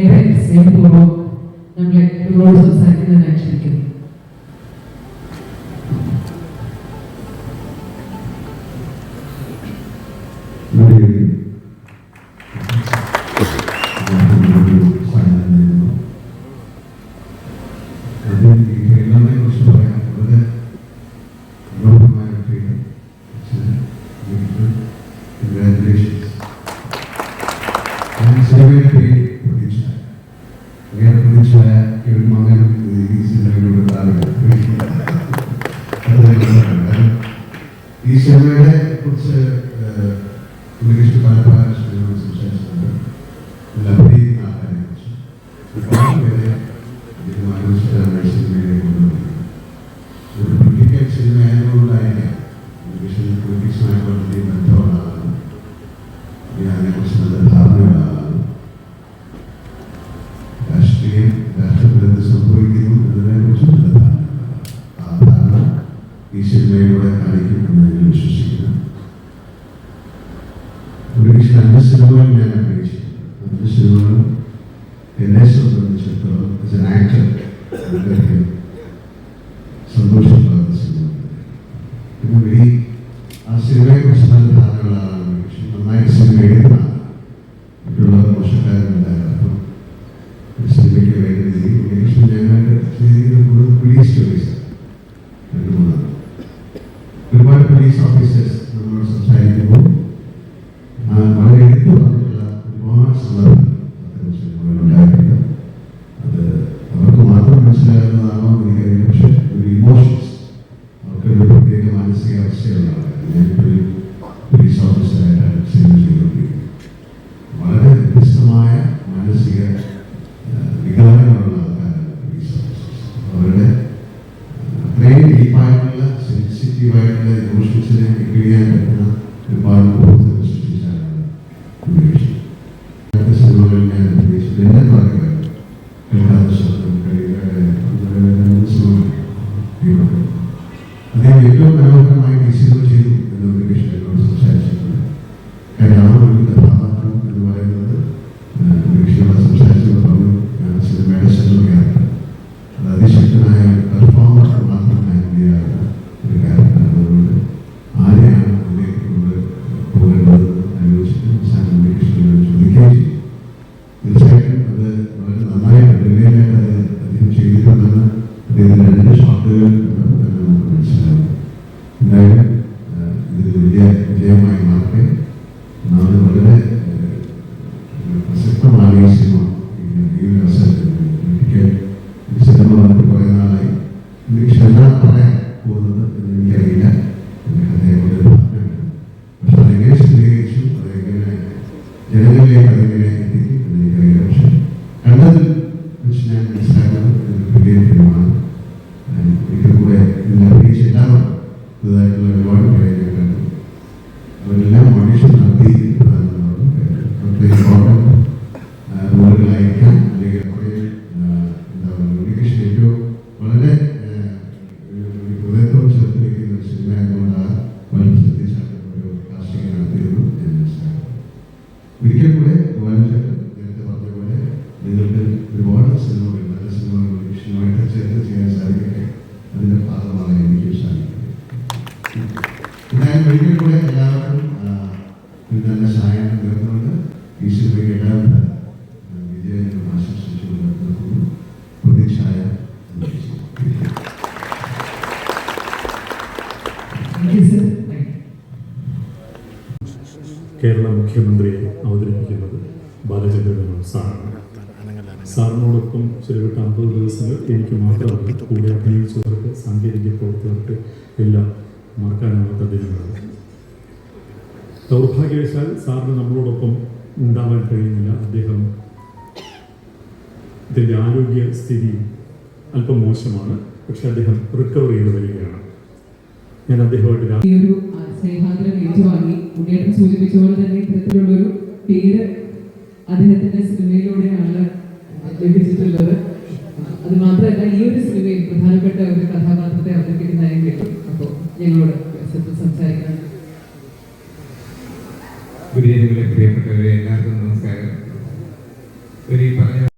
ഏറെ സ്നേഹപൂർവ്വം നമ്മളോട് സംസാരിക്കുന്നതിനായി ക്ഷണിക്കുന്നു. ഈ സിനിമയെ കുറിച്ച് പല സംസാരിച്ചിട്ടുണ്ട്. അഭിനയിക്കുന്ന ആൾക്കാരെ കുറിച്ച് ഒരുപാട് പേരെ സിനിമയിലേക്ക് കൊണ്ടുവന്നു. ഒരു പൊളിറ്റിക്കൽ സിനിമ ആയതുകൊണ്ടായിരിക്കാം പൊളിറ്റിക്സുമായിട്ട് വളരെ ബന്ധമുള്ള ആളാണ്. അതിനെക്കുറിച്ച് നല്ല ധാരണയുള്ള ആളാണ്. രാഷ്ട്രത്തിൽ എന്ത് സംഭവിക്കുന്നു എന്നതിനെക്കുറിച്ച് നല്ല ധാരണയുള്ള ആ ധാരണ ഈ സിനിമയിലൂടെ കാണിക്കും എന്ന് ഞാൻ വിശ്വസിക്കുന്നു. ഒരുപക്ഷെ 5 സിനിമകൾ ഞാൻ അഭിനയിച്ചിട്ടുണ്ട്. 5 സിനിമകളും എന്നെ സംബന്ധിച്ചിടത്തോളം ആക്ടർ വളരെയധികം സന്തോഷമുള്ള സിനിമ. പിന്നെ ആ സിനിമയെക്കുറിച്ച് നല്ല ധാരണയുള്ള ആളാണ്. പക്ഷെ നന്നായിട്ട് സിനിമ എഴുതുന്നതാണ്. മറ്റുള്ളവർ മോശക്കാരുണ്ടായിരുന്നു. അപ്പം ഒരു സിനിമയ്ക്ക് വേണ്ടി ഞങ്ങളുടെ ചെയ്തിരിക്കുന്ന കൂടുതൽ പോലീസ് സ്റ്റോറീസ് ഒരുപാട് പോലീസ് ഓഫീസേഴ്സ് നമ്മളോട് സംസാരിക്കുമ്പോൾ വളരെ എടുത്തു പറഞ്ഞിട്ടുള്ള ഒരുപാട് സന്ദർഭങ്ങൾ അത്തരം സിനിമകളുണ്ടായിട്ടുണ്ട്. അത് അവർക്ക് മാത്രം മനസ്സിലാകുന്നതാണോ എനിക്കറിയില്ല. പക്ഷെ ഒരു ഇമോഷൻസ് അവർക്കൊരു പ്രത്യേക മാനസികാവസ്ഥയുള്ളതാണ്. ഞാനിപ്പോൾ പോലീസ് ഓഫീസറായിട്ടാണ് സിനിമ ചെയ്തുകൊണ്ടിരിക്കുന്നത്. വളരെ വ്യത്യസ്തമായ മാനസിക വികാരങ്ങളുള്ള ആൾക്കാരാണ് പോലീസ് ഓഫീസേഴ്സ്. അവരുടെ അത്രയും ഡീപ്പായിട്ടുള്ള സെൻസിറ്റീവായിട്ടുള്ള ഇമോഷൻസിനെ ചെയ്യാൻ പറ്റുന്ന ഒരുപാട് ബോധങ്ങൾ സൃഷ്ടിച്ചാണ് സിനിമകളിൽ ഞാൻ അഭിനയിച്ചത്. എന്നെ പറയുന്നത് അദ്ദേഹം ഏറ്റവും മനോഹരമായി ഈ സിനിമ ചെയ്തു എന്ന് ഉപേക്ഷ എന്നോട് സംസാരിച്ചിട്ടുണ്ട്. കാര്യം ആ ഒരു കഥാപാത്രം എന്ന് പറയുന്നത് ഉപേക്ഷയോട് സംസാരിച്ചപ്പോൾ പറഞ്ഞു സിനിമയുടെ സെൻട്രൽ അത് അതിശക്തനായ പെർഫോമർക്ക് മാത്രം ഹാൻഡിലാകുന്ന ഒരു ക്യാരക്ടറാണ്. അതുകൊണ്ട് ആരെയാണ് അതിലേക്ക് കൊണ്ടുപോകേണ്ടതെന്ന് ആലോചിച്ചിട്ട് ഉപേക്ഷയോട് ചോദിക്കുകയും ചെയ്തു. തീർച്ചയായിട്ടും അത് വളരെ നന്നായിട്ട് ബ്രില്യൻ്റായിട്ട് അത് അദ്ദേഹം ചെയ്തിട്ടുണ്ടെന്ന് അദ്ദേഹത്തിന് 2 ഷോട്ടുകൾ കണ്ടപ്പോൾ തന്നെ നമുക്ക് മനസ്സിലാകും. എന്തായാലും ഇതൊരു വലിയ വിജയമായി മാറട്ടെ. നാളെ വളരെ പ്രസക്തമാണ് ഈ സിനിമ. ഈ ഒരു അവസരത്തിൽ എനിക്ക് ഈ സിനിമ വന്നിട്ട് കുറേ നാളായി. എനിക്ക് എല്ലാം പറയാൻ പോകുന്നത് എന്ന് എനിക്കറിയില്ല. എൻ്റെ കഥയെക്കൊണ്ട് പറഞ്ഞിട്ടുണ്ട്. പക്ഷെ അതെങ്ങനെ സ്ഥിരീകരിച്ചു, അതെങ്ങനെ ജനങ്ങളിലേക്ക് അതെങ്ങനെ എത്തിക്കും എന്ന് എനിക്കറിയില്ല. പക്ഷെ കണ്ടതിൽ വെച്ച് ഞാൻ മനസ്സിലാക്കുന്നത് ഒരു വലിയ ഫിലിമാണ്. എനിക്ക് കൂടെ ഇതിൽ അഭിനയിച്ച എല്ലാവരും പുതുതായിട്ടുള്ള ഒരുപാട് പേരെ ഞാൻ കണ്ടു. അവരെല്ലാം ഓഡിഷൻ നടത്തിയിട്ടുള്ളതാണ് ഇമ്പോർട്ടൻറ്റ് റോളുകളായിരിക്കാം. അല്ലെങ്കിൽ കുറേ എന്താ പറയുക ഉണ്ണികൃഷ്ണൻ ഏറ്റവും വളരെ ഹൃദയത്തോട് ചേർത്ത് വയ്ക്കുന്ന ഒരു സിനിമ ആയതുകൊണ്ടാണ് വളരെ ശ്രദ്ധിച്ചാണ് ഒരു കാസ്റ്റിംഗ് നടത്തിയതെന്ന് ഞാൻ മനസ്സിലാക്കുന്നു. ഒരിക്കൽ കൂടെ നേരത്തെ പറഞ്ഞ പോലെ നിങ്ങൾക്ക് ഒരുപാട് സിനിമകൾ നല്ല സിനിമകൾ ഉണ്ണികൃഷ്ണനുമായിട്ട് ചേർത്ത് ചെയ്യാൻ സാധിക്കട്ടെ. അതിൻ്റെ ഭാഗമാണ് എനിക്ക് സാധിക്കുന്നത്. എന്തായാലും ഒരിക്കൽ കൂടെ എല്ലാവർക്കും ഒരു നല്ല സഹായം നേർന്നുകൊണ്ട് ഈ സിനിമയ്ക്ക് എല്ലാവിധ വിജയങ്ങളും ആശംസിച്ചുകൊണ്ട് നിർത്തുന്നു. പ്രതീക്ഷായ കേരള മുഖ്യമന്ത്രിയെ അവതരിപ്പിക്കുന്നത് ബാലചന്ദ്രൻ സാറാണ്. സാറിനോടൊപ്പം ചിലവിട്ട 50 ദിവസങ്ങൾ എനിക്ക് മാത്രമല്ല, കൂടെ അഭിനയിച്ചവർക്ക്, സാങ്കേതിക പ്രവർത്തകർക്ക് എല്ലാം മറക്കാനാവാത്ത ദിനങ്ങളാണ്. ദൗർഭാഗ്യവശാൽ സാറിന് നമ്മളോടൊപ്പം ഉണ്ടാവാൻ കഴിയുന്നില്ല. അദ്ദേഹം ഇതിൻ്റെ ആരോഗ്യസ്ഥിതി അല്പം മോശമാണ്. പക്ഷെ അദ്ദേഹം റിക്കവർ ചെയ്ത് വരികയാണ്. ഞാൻ അദ്ദേഹമായിട്ട് ഈ ഒരു സ്നേഹാദരം ഏറ്റുവാങ്ങി ഉണ്ണിയേട്ടൻ സൂചിപ്പിച്ച പോലെ തന്നെ ഇത്തരത്തിലുള്ളൊരു പേര് അദ്ദേഹത്തിന്റെ സിനിമയിലൂടെയാണ് ലഭിച്ചിട്ടുള്ളത്. അത് മാത്രമല്ല ഈ ഒരു സിനിമയിൽ പ്രധാനപ്പെട്ട ഒരു കഥാപാത്രത്തെ അവതരിപ്പിക്കുന്നതായും കേട്ടു. അപ്പോൾ ഞങ്ങളോട്